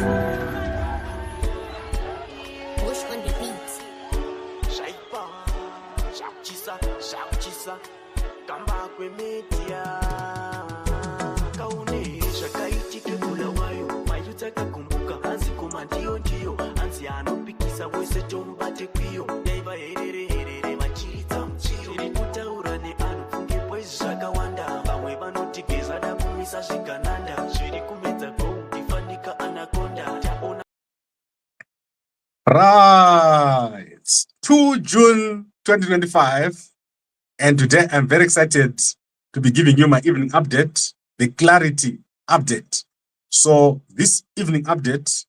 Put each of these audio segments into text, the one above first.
Push on the beat. Chamisa, Gambakwe media. Kaunesha kaitike kula wayo, mayutaka kumbuka ansi kumandio ndio, ansi anopikisa wese tombate kwio, yaiba herere machita mchiri kutaurane anufunge pweza kawanda, bamwe banotigeza da kumisa shikananda, shiri kumeta go difanika anaconda. Right, 2 June 2025, and today I'm very excited to be giving you my evening update, the clarity update. So this evening update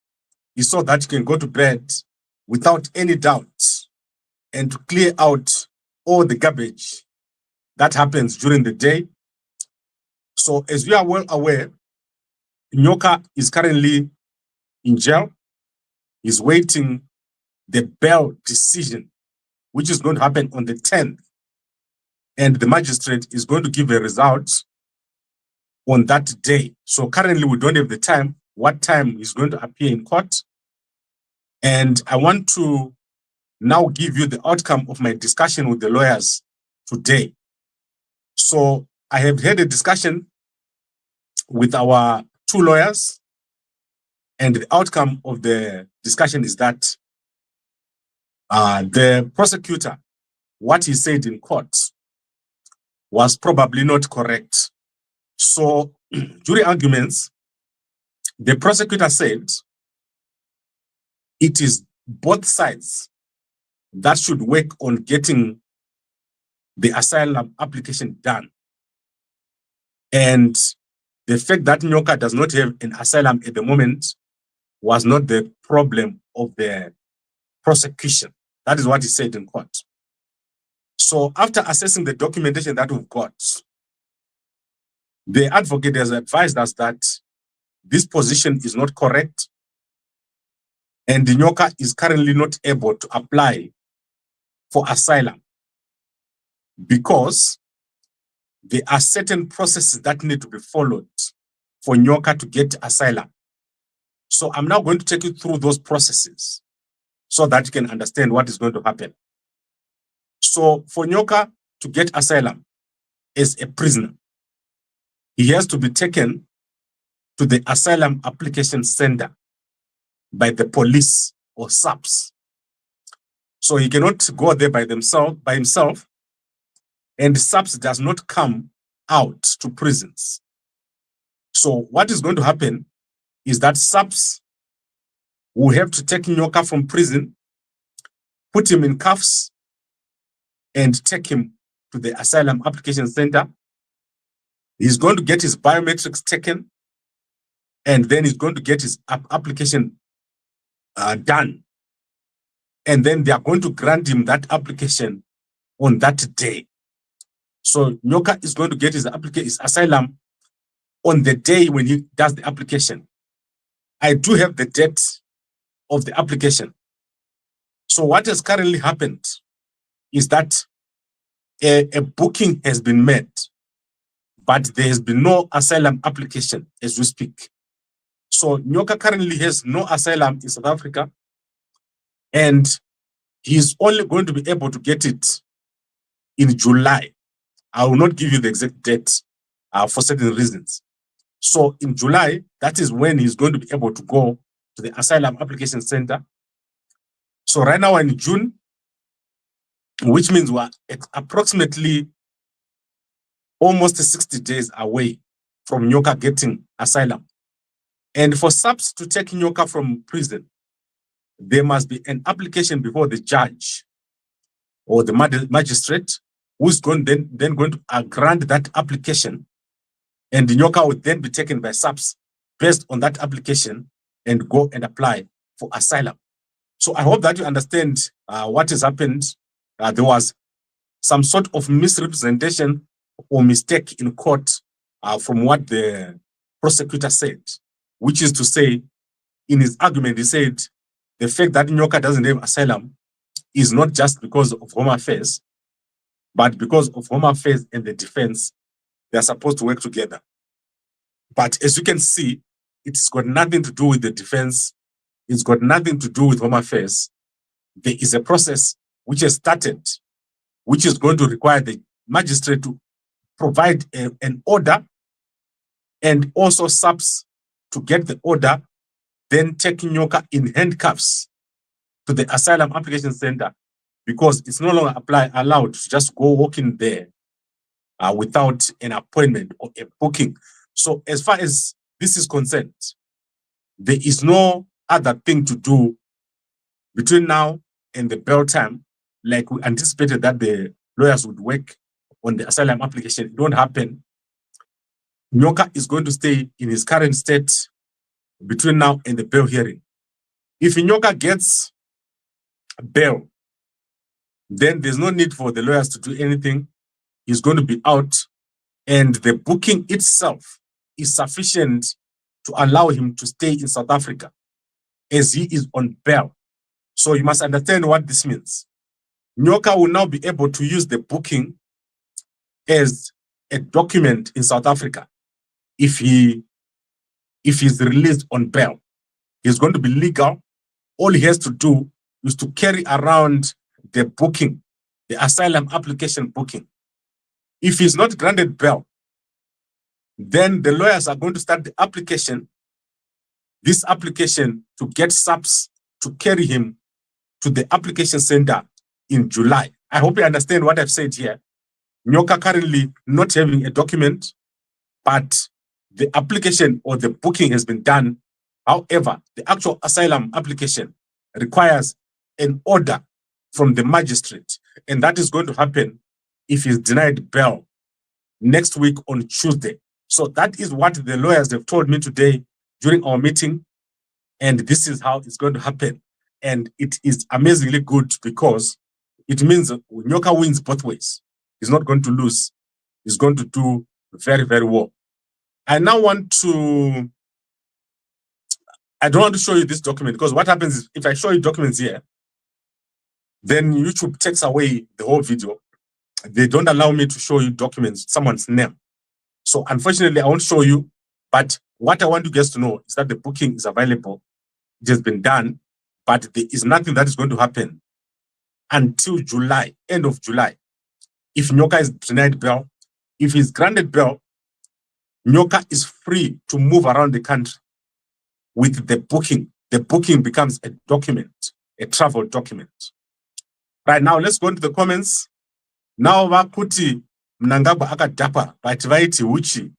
is so that you can go to bed without any doubt and to clear out all the garbage that happens during the day. So as we are well aware, Nyoka is currently in jail. He's waiting the bail decision, which is going to happen on the 10th. And the magistrate is going to give a result on that day. So currently we don't have the time, what time he's going to appear in court. And I want to now give you the outcome of my discussion with the lawyers today. So I have had a discussion with our 2 lawyers, and the outcome of the discussion is that the prosecutor, what he said in court was probably not correct. So during arguments, the prosecutor said it is both sides that should work on getting the asylum application done. And the fact that Nyoka does not have an asylum at the moment was not the problem of the prosecution. That is what he said in court. So after assessing the documentation that we've got, the advocate has advised us that this position is not correct, and the Nyoka is currently not able to apply for asylum because there are certain processes that need to be followed for Nyoka to get asylum. So I'm now going to take you through those processes so that you can understand what is going to happen. So for Nyoka to get asylum as a prisoner, he has to be taken to the asylum application center by the police or SAPS. So he cannot go there by himself, and SAPS does not come out to prisons. So what is going to happen is that SAPS will have to take Nyoka from prison, put him in cuffs, and take him to the asylum application center. He's going to get his biometrics taken, and then he's going to get his application done. And then they are going to grant him that application on that day. So Nyoka is going to get his asylum on the day when he does the application. I do have the date of the application. So what has currently happened is that a booking has been made, but there has been no asylum application as we speak. So Nyoka currently has no asylum in South Africa, and he's only going to be able to get it in July. I will not give you the exact date for certain reasons. So in July, that is when he's going to be able to go to the asylum application center. So right now in June, which means we're approximately almost 60 days away from Nyoka getting asylum. And for SAPS to take Nyoka from prison, there must be an application before the judge or the magistrate, who's then going to grant that application. And the Nyoka would then be taken by SAPS based on that application and go and apply for asylum. So I hope that you understand what has happened. There was some sort of misrepresentation or mistake in court from what the prosecutor said, which is to say, in his argument, he said the fact that Nyoka doesn't have asylum is not just because of Home Affairs, but because of Home Affairs and the defense, they are supposed to work together. But as you can see, It's got nothing to do with the defense. It's got nothing to do with Home Affairs. There is a process which has started, which is going to require the magistrate to provide an order and also SAPS to get the order, then take Nyoka in handcuffs to the Asylum Application Center, because it's no longer allowed to just go walking there without an appointment or a booking. So as far as this is concerned, there is no other thing to do between now and the bail time, like we anticipated that the lawyers would work on the asylum application. It won't happen. Nyoka is going to stay in his current state between now and the bail hearing. If Nyoka gets bail, then there's no need for the lawyers to do anything. He's going to be out, and the booking itself is sufficient to allow him to stay in South Africa as he is on bail. So you must understand what this means. Nyoka will now be able to use the booking as a document in South Africa. If he's released on bail, he's going to be legal. All he has to do is to carry around the booking, the asylum application booking. If he's not granted bail, then the lawyers are going to start the application, this application to get SAPS to carry him to the application center in July. I hope you understand what I've said here. Nyoka currently not having a document, but the application or the booking has been done. However, the actual asylum application requires an order from the magistrate, and that is going to happen if he's denied bail next week on Tuesday. So that is what the lawyers have told me today during our meeting, and this is how it's going to happen. And it is amazingly good because it means Nyoka wins both ways. He's not going to lose. He's going to do very, very well. I now want to, I don't want to show you this document, because what happens is if I show you documents here, then YouTube takes away the whole video. They don't allow me to show you documents, someone's name. So unfortunately, I won't show you, but what I want you guys to know is that the booking is available. It has been done, but there is nothing that is going to happen until July, end of July. If Nyoka is denied bail, if he's granted bail, Nyoka is free to move around the country with the booking. The booking becomes a document, a travel document. Right now, let's go into the comments. Now, vakuti mnangagwa akadhapa but vaiti uchi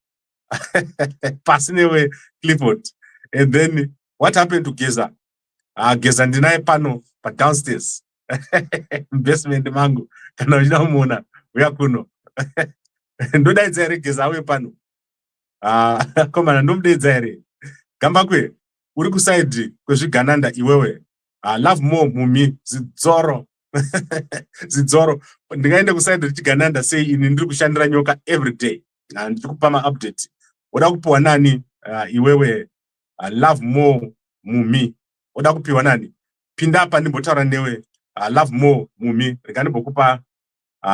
pasinewe Clifford. And then what happened to Geza? Geza ndinaye pano but downstairs. Investment mangu kana uchinamuona uya kuno. Ndodaidza ere Geza auye pano. Komana ndomudeidza ere. Gambakwe uri kusaidi kwezvigananda iwewe. Love more mumi zidzoro. Zidzoro ndingaende kusaidi rechigananda sei ini ndiri kushandira Nyoka every day. Ndiri kupa ma-update. Uda kupiwa nani iwewe love more mumi. Uda kupiwa nani? Pinda apa ndimbotaura newe love more mumi. Rega ndimbokupa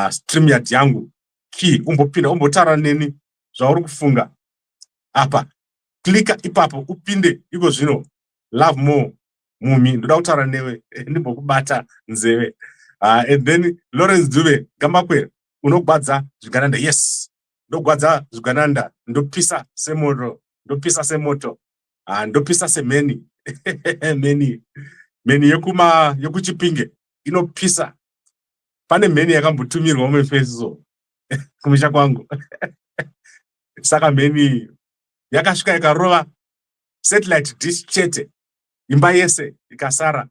StreamYard yangu. Key umbopinda umbotaura neni zvauri kufunga. Apa klika ipapo upinde iko zvino love more mumi ndoda kutaura newe ndimbokubata nzeve. And then Lawrence Dube Gambakwe unogwadza zvigananda. Yes, ndogwadza zvigananda, ndopisa semoto, ndopisa semoto, ndopisa semeni. Meni yekuchipinge inopisa. Pane meni yakambotumirwa mumefeso kumisha kwangu. Saka meni yakasvika ikarova satellite dish chete, imba yese ikasara.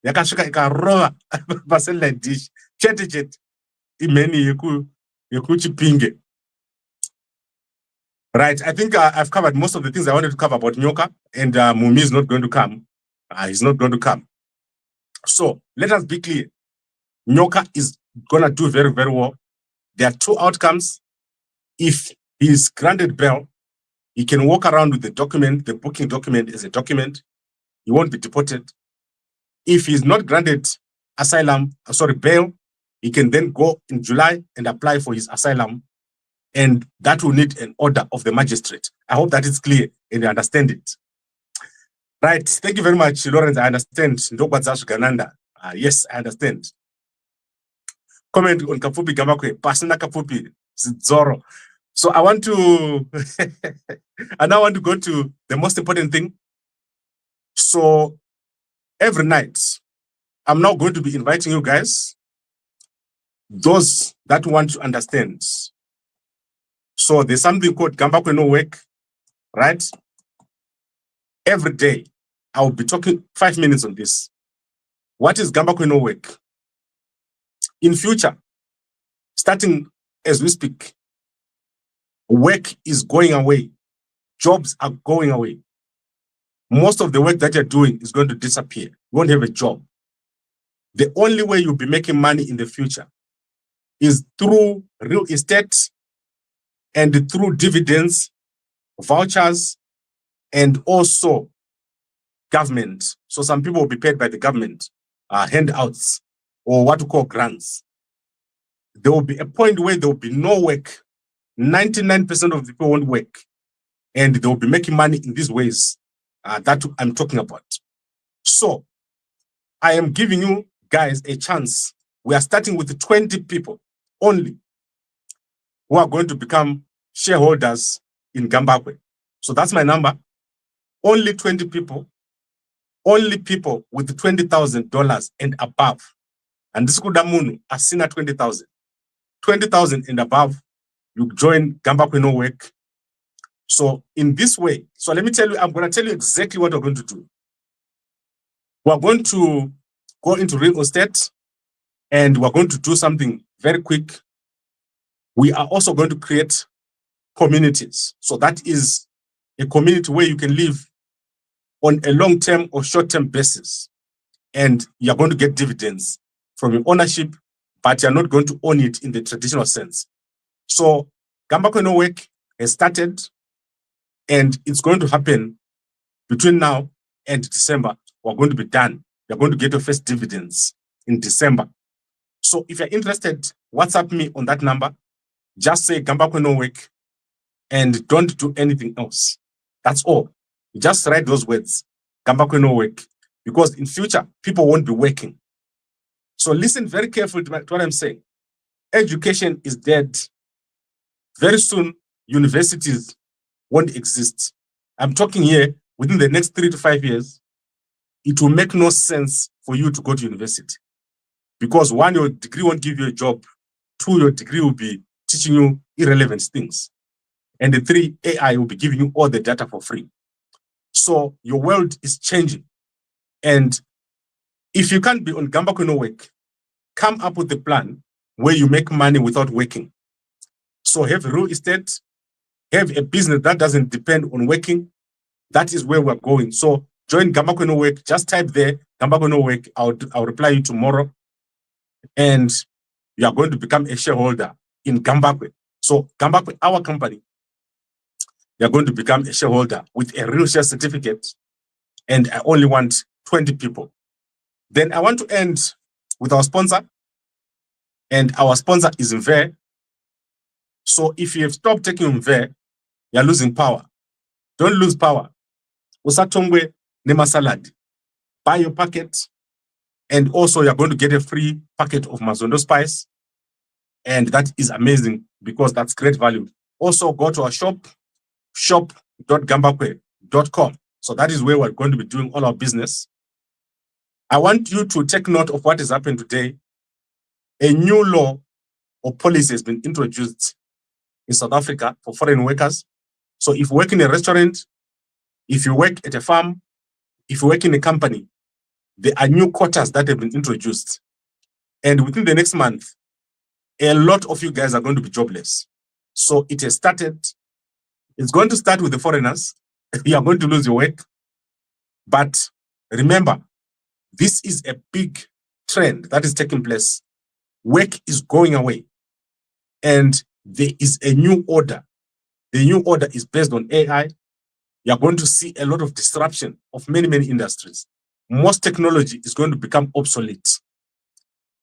Yakasvika ikarova pasatellite dish chete imeni yekuchipinge. Right, I think I've covered most of the things I wanted to cover about Nyoka, and Mumi is not going to come. He's not going to come. So let us be clear. Nyoka is going to do very, very well. There are two outcomes. If he is granted bail, he can walk around with the document, the booking document as a document. He won't be deported. If he's not granted bail, he can then go in July and apply for his asylum, and that will need an order of the magistrate. I hope that is clear and you understand it. Right. Thank you very much, Lawrence. I understand. Gananda. Yes, I understand. Comment on Kafupi Gambakwe. Pasina Kafupi. Zoro. So I want to, I now want to go to the most important thing. So every night, I'm now going to be inviting you guys, those that want to understand. So there's something called Gambakwe No-Work, right? Every day, I will be talking 5 minutes on this. What is Gambakwe No-Work? In future, starting as we speak, work is going away. Jobs are going away. Most of the work that you're doing is going to disappear. You won't have a job. The only way you'll be making money in the future is through real estate and through dividends, vouchers, and also government. So some people will be paid by the government, handouts, or what we call grants. There will be a point where there will be no work. 99% of the people won't work. And they will be making money in these ways that I'm talking about. So I am giving you guys a chance. We are starting with 20 people only who are going to become shareholders in Gambakwe. So that's my number. Only 20 people, only people with $20,000 and above. And this Kudamunu, Asina 20,000. 20,000 and above, you join Gambakwe No-Work. So in this way, so let me tell you, I'm going to tell you exactly what we're going to do. We're going to go into real estate and we're going to do something very quick. We are also going to create communities. So that is a community where you can live on a long-term or short-term basis. And you're going to get dividends from your ownership, but you're not going to own it in the traditional sense. So Gambakwe No-Work has started, and it's going to happen between now and December. We're going to be done. You're going to get your first dividends in December. So if you're interested, WhatsApp me on that number. Just say Gambakwe No-Work and don't do anything else. That's all. Just write those words, Gambakwe No-Work, because in future, people won't be working. So listen very carefully to what I'm saying. Education is dead. Very soon, universities won't exist. I'm talking here within the next 3 to 5 years. It will make no sense for you to go to university because 1, your degree won't give you a job. 2, your degree will be teaching you irrelevant things. And 3, AI will be giving you all the data for free. So your world is changing. And if you can't be on Gambakwe No-Work, come up with a plan where you make money without working. So have real estate, have a business that doesn't depend on working. That is where we're going. So join Gambakwe No-Work. Just type there, Gambakwe No-Work. I'll reply you tomorrow. And you are going to become a shareholder in Gambakwe. So Gambakwe, our company, you're going to become a shareholder with a real share certificate. And I only want 20 people. Then I want to end with our sponsor. And our sponsor is Mve. So if you have stopped taking Mve, you're losing power. Don't lose power. Usatongwe nema salad. Buy your packet. And also you're going to get a free packet of Mazondo spice. And that is amazing because that's great value. Also go to our shop, shop.gambakwe.com. So that is where we're going to be doing all our business. I want you to take note of what has happened today. A new law or policy has been introduced in South Africa for foreign workers. So if you work in a restaurant, if you work at a farm, if you work in a company, there are new quotas that have been introduced. And within the next month, a lot of you guys are going to be jobless. So it has started. It's going to start with the foreigners. You are going to lose your work. But remember, this is a big trend that is taking place. Work is going away. And there is a new order. The new order is based on AI. You're going to see a lot of disruption of many, many industries. Most technology is going to become obsolete.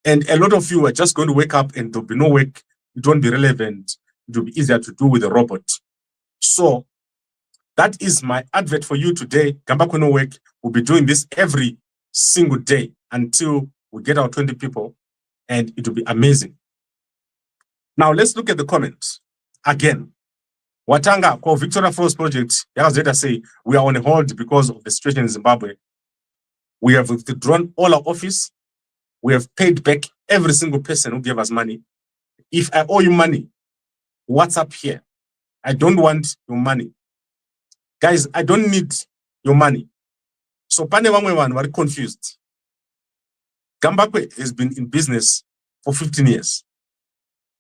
And a lot of you are just going to wake up and there'll be no work. It won't be relevant. It will be easier to do with a robot. So That is my advert for you today. Gambakwe No-Work will be doing this every single day until we get our 20 people, and it will be amazing. Now let's look at the comments again. Watanga called Victoria Falls Project. Let say we are on hold because of the situation in Zimbabwe. We have withdrawn all our office. We have paid back every single person who gave us money. If I owe you money, what's up here? I don't want your money. Guys, I don't need your money. So Pane Wangwewan were confused. Gambakwe has been in business for 15 years.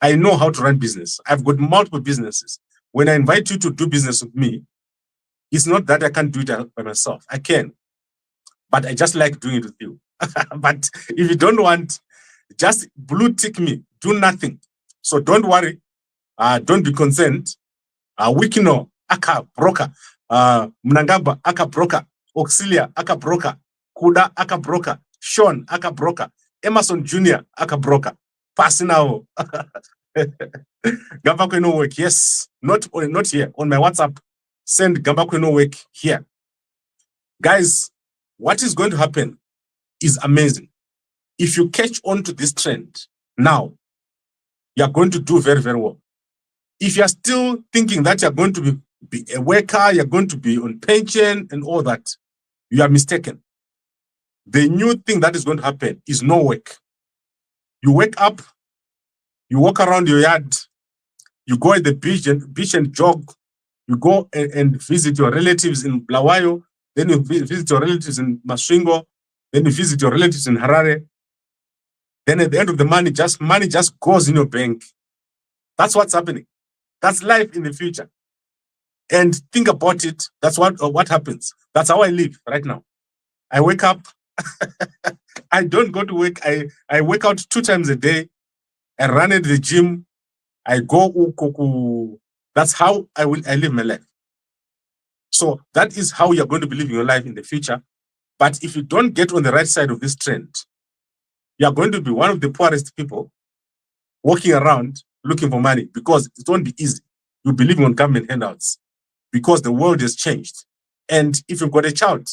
I know how to run business. I've got multiple businesses. When I invite you to do business with me, it's not that I can't do it by myself. I can. But I just like doing it with you. But if you don't want, just blue tick me. Do nothing. So don't worry. Don't be concerned. Wikino, aka broker. Mnangagwa, aka broker. Auxilia, aka broker. Kuda, aka broker. Sean, aka broker. Emerson Jr., aka broker. Passing Gambakwe No-Work, yes. Not here. On my WhatsApp, send Gambakwe No-Work here. Guys, what is going to happen is amazing. If you catch on to this trend now, you're going to do very, very well. If you're still thinking that you're going to be a worker, you're going to be on pension and all that, you are mistaken. The new thing that is going to happen is no work. You wake up, you walk around your yard, you go at the beach and jog, you go and visit your relatives in Blawayo, then you visit your relatives in Masvingo, then you visit your relatives in Harare. Then at the end of the money just goes in your bank. That's what's happening. That's life in the future. And think about it. That's what happens. That's how I live right now. I wake up. I don't go to work. I wake out 2 times a day. I run at the gym. I go ukoku. That's how I live my life. So that is how you're going to be living your life in the future. But if you don't get on the right side of this trend, you're going to be one of the poorest people walking around looking for money, because it won't be easy. You'll be living on government handouts because the world has changed. And if you've got a child,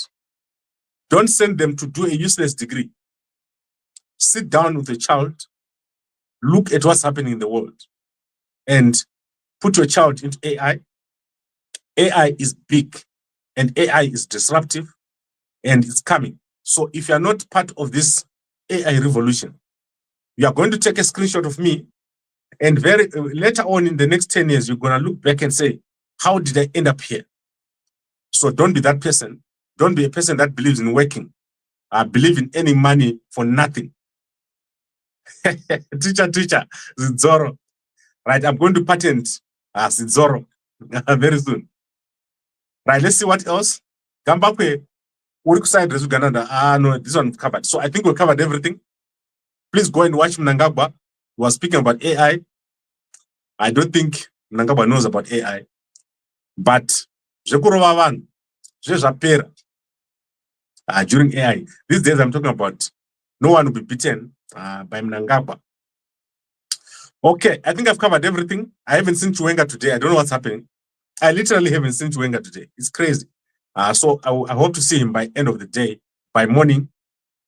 don't send them to do a useless degree. Sit down with the child, look at what's happening in the world, and put your child into AI. AI is big, and AI is disruptive, and it's coming. So if you're not part of this AI revolution, you are going to take a screenshot of me, and very later on in the next 10 years, you're going to look back and say, how did I end up here? So don't be that person. Don't be a person that believes in working. Believe in earning money for nothing. Teacher, Zidzoro. Right, I'm going to patent Zidzoro very soon. Right, let's see what else. Gambakwe, side no, this one covered. So I think we covered everything. Please go and watch Mnangagwa. We was speaking about AI. I don't think Mnangagwa knows about AI. But during AI, these days I'm talking about no one will be beaten by Mnangagwa. Okay, I think I've covered everything. I haven't seen Chiwenga today. I don't know what's happening. I literally haven't seen Chiwenga today. It's crazy. So I hope to see him by end of the day, by morning.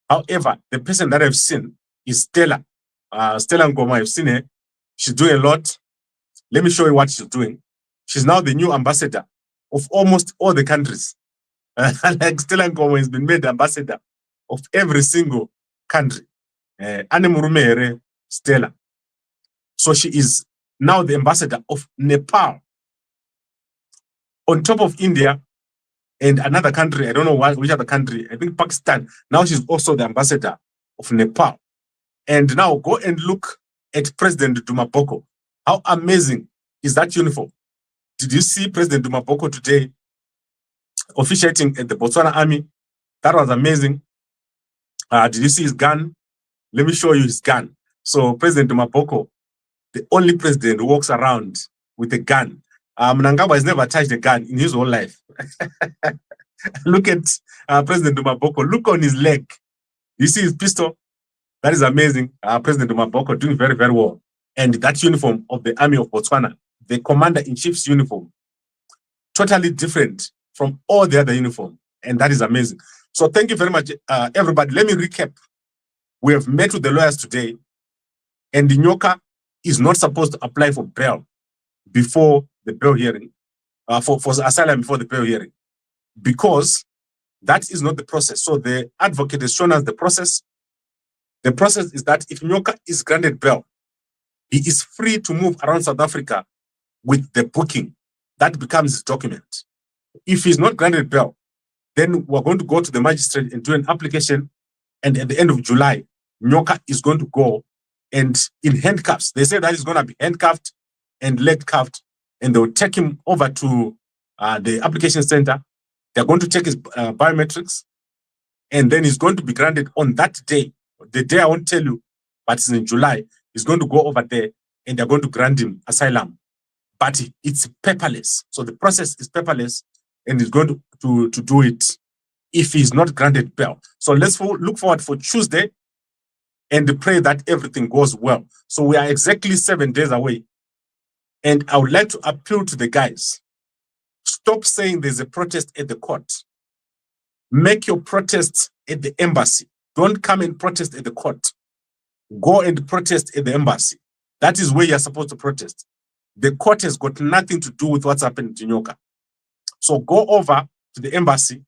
However, the person that I've seen is Stella. Stella Ngoma, I've seen her. She's doing a lot. Let me show you what she's doing. She's now the new ambassador of almost all the countries. Like Stella Ngoma has been made ambassador of every single country. Anemurumere Stella. So she is now the ambassador of Nepal. On top of India and another country, I don't know which other country, I think Pakistan. Now she's also the ambassador of Nepal. And now go and look at President Duma Boko. How amazing is that uniform? Did you see President Duma Boko today officiating at the Botswana Army? That was amazing. Did you see his gun? Let me show you his gun. So President Duma Boko, the only president who walks around with a gun. Mnangagwa has never touched a gun in his whole life. Look at President Duma Boko. Look on his leg. You see his pistol? That is amazing. President Duma Boko doing very, very well. And that uniform of the Army of Botswana, the Commander-in-Chief's uniform, totally different from all the other uniform. And that is amazing. So thank you very much, everybody. Let me recap. We have met with the lawyers today, and the Nyoka is not supposed to apply for bail before the bail hearing, for asylum before the bail hearing, because that is not the process. So the advocate has shown us the process. The process is that if Nyoka is granted bail, he is free to move around South Africa with the booking. That becomes his document. If he's not granted bail, then we're going to go to the magistrate and do an application. And at the end of July, Nyoka is going to go and in handcuffs. They say that he's going to be handcuffed and leg cuffed, and they'll take him over to the application center. They're going to check his biometrics, and then he's going to be granted on that day. The day I won't tell you, but it's in July. He's going to go over there, and they're going to grant him asylum. But it's paperless. So the process is paperless, and he's going to do it if he's not granted bail. So let's look forward for Tuesday and pray that everything goes well. So we are exactly 7 days away. And I would like to appeal to the guys. Stop saying there's a protest at the court. Make your protest at the embassy. Don't come and protest at the court. Go and protest at the embassy. That is where you're supposed to protest. The court has got nothing to do with what's happening to Nyoka. So go over to the embassy.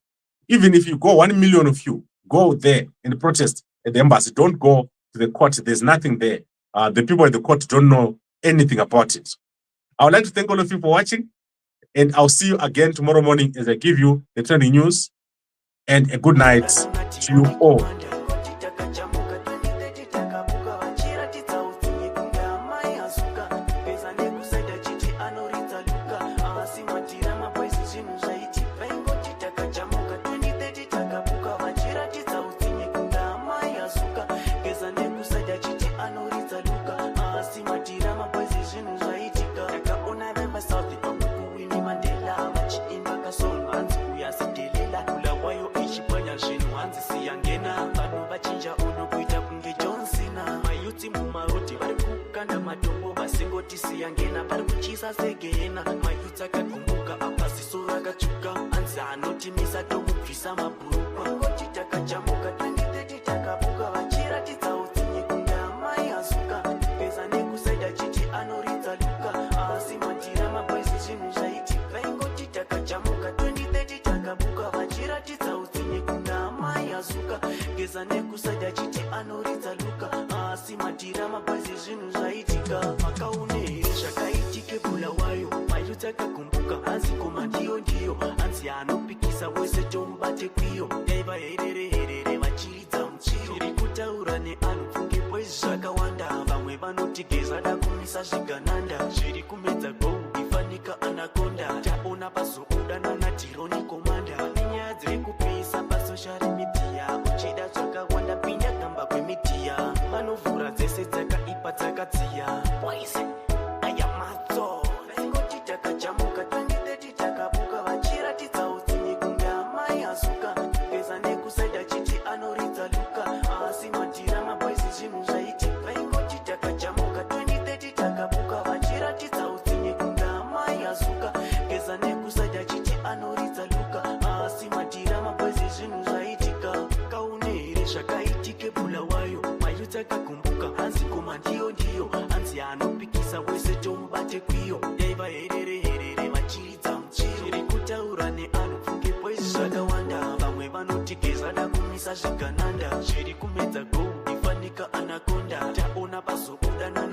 Even if you go, 1 million of you, go there and protest at the embassy. Don't go to the court. There's nothing there. The people at the court don't know anything about it. I would like to thank all of you for watching, and I'll see you again tomorrow morning as I give you the trending news, and a good night to you all. Siyangena pari kuchisa segena mayutsa kakumbuka apasisura kachuka anzi anotimisa tomubvisa mabhurukwa ngoti takajamuka 2030 takabuka vachiratidza utsinye kunga amai azuka pesa nekusaida chiti anoridza luka asi matira mabwezi zvinhu zvaitika ingoti takajamuka 2030 takabuka vachiratidza utsinye kunga amai azuka pesa nekusaida chiti anoridza luka asi matira mabwezi zvinhu zvaitika makaune zvakaitike bulawayo mayutakakumbuka anzi koma ndiyo anzi anopikisa wese tomubate kwiyo daiva herere vachiridza muchiro zviri kutaura neanhu pfunge bwezi zvakawanda vamwe vanotigeza da kumisa zvigananda zviri kumedza gou ifanika anakonda taona pazoudana natironi komanda nenyaya dziri kupisa pasocial media uchida zvakawanda pinda Gambakwe media manovhura dzese dzakaipa dzakadziya waise zvakaitike bulawayo mayutakakumbuka anzi koma ndiyo anzi anopikisa wese tomubate kwiyo daiva herere vachiridza muchiro zviri kutaura neanhu pfunge bwezi zvakawanda vamwe vanotigeza da kumisa zvigananda zviri kumedza gou ifanika anakonda taona pazoudana